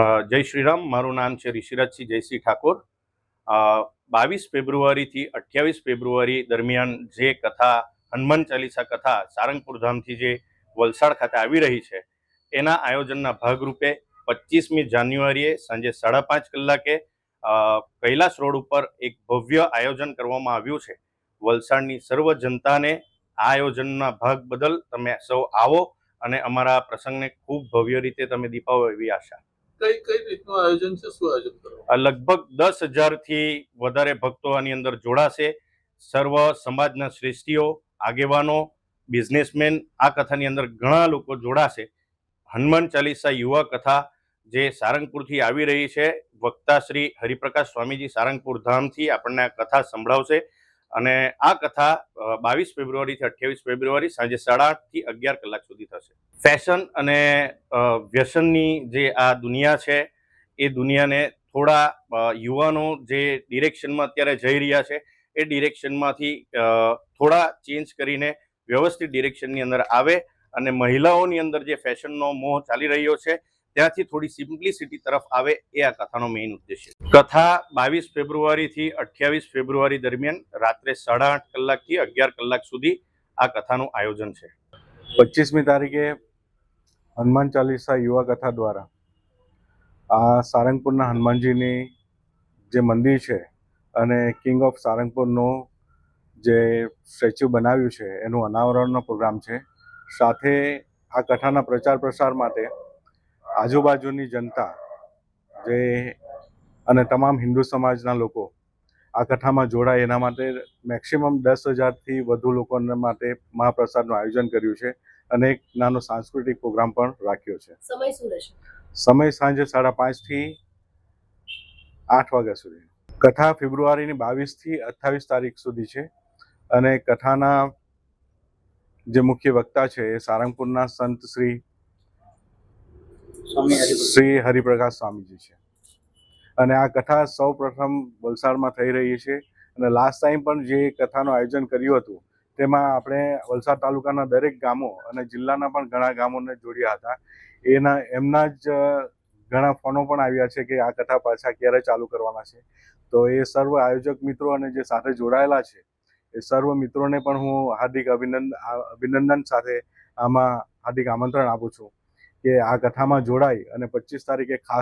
જય શ્રી રામ. મારું નામ છે ઋષિરાજસિંહ જયસિંહ ઠાકોર. 22 ફેબ્રુઆરીથી 28 ફેબ્રુઆરી દરમિયાન જે કથા હનુમાન ચાલીસા કથા સારંગપુર ધામથી જે વલસાડ ખાતે આવી રહી છે એના આયોજનના ભાગરૂપે 25મી જાન્યુઆરીએ સાંજે 5:30 કલાકે કૈલાસ રોડ ઉપર એક ભવ્ય આયોજન કરવામાં આવ્યું છે. વલસાડની સર્વ જનતાને આ આયોજનના ભાગ બદલ તમે સૌ આવો અને અમારા પ્રસંગને ખૂબ ભવ્ય રીતે તમે દીપાવો એવી આશા. કઈ રીતનું આયોજન છે, શું આયોજન કરવામાં? લગભગ 10,000થી વધારે ભક્તો આની અંદર જોડાશે. સર્વ સમાજના શ્રેષ્ઠીઓ, આગેવાનો, બિઝનેસમેન આ કથાની અંદર ઘણા લોકો જોડાશે. હનુમાન ચાલીસા યુવા કથા જે સારંગપુરથી આવી રહી છે, વક્તા શ્રી હરિપ્રકાશ સ્વામીજી સારંગપુર ધામથી આપણને આ કથા સંભળાવશે અને આ કથા 22 ફેબ્રુઆરીથી 28 ફેબ્રુઆરી સાંજે 8:30 થી 11 કલાક સુધી થશે. ફેશન અને વ્યસનની જે આ દુનિયા છે એ દુનિયાને થોડા યુવાનો જે ડિરેક્શનમાં અત્યારે જઈ રહ્યા છે એ ડિરેક્શનમાંથી થોડા ચેન્જ કરીને વ્યવસ્થિત ડિરેક્શનની અંદર આવે અને મહિલાઓની અંદર જે ફેશનનો મોહ ચાલી રહ્યો છે ત્યાંથી થોડી સિમ્પ્લિસિટી તરફ આવે એ આ કથાનો મેઇન ઉદ્દેશ્ય. કથા 22 ફેબ્રુઆરીથી 28 ફેબ્રુઆરી દરમિયાન રાત્રે 8:30 કલાકથી 11 કલાક સુધી આ કથાનું આયોજન છે. 25મી તારીખે હનુમાન ચાલીસા યુવા કથા દ્વારા આ સારંગપુરના હનુમાનજીની જે મંદિર છે અને કિંગ ઓફ સારંગપુરનું જે સ્ટેચ્યુ બનાવ્યું છે એનું અનાવરણનો પ્રોગ્રામ છે. સાથે આ કથાના પ્રચાર પ્રસાર માટે આજુબાજુની જનતા જે અને તમામ હિન્દુ સમાજના લોકો આ કથામાં જોડાય એના માટે મેક્સિમમ 10,000થી વધુ લોકોને માટે મહાપ્રસાદનું આયોજન કર્યું છે અને એક નાનો સાંસ્કૃતિક પ્રોગ્રામ પણ રાખ્યો છે. સમય શું રહેશે? સમય સાંજે 5:30 થી 8 વાગ્યા સુધી. કથા ફેબ્રુઆરીની 22થી 28 તારીખ સુધી છે અને કથાના જે મુખ્ય વક્તા છે એ સારંગપુરના સંત શ્રી હરિપ્રકાશ સ્વામીજી છે અને આ કથા સૌ પ્રથમ વલસાડમાં થઈ રહી છે અને લાસ્ટ ટાઈમ પણ જે કથાનું આયોજન કર્યું હતું તેમાં આપણે વલસાડ તાલુકાના દરેક ગામો અને જિલ્લાના પણ ઘણા ગામોને જોડ્યા હતા. એમના જ ઘણા ફોનો પણ આવ્યા છે કે આ કથા પાછા ક્યારે ચાલુ કરવાના છે. તો એ સર્વ આયોજક મિત્રો અને જે સાથે જોડાયેલા છે એ સર્વ મિત્રોને પણ હું હાર્દિક અભિનંદન સાથે આમાં હાર્દિક આમંત્રણ આપું છું કે આ કથામાં જોડાય અને 25 તારીખે ખાસ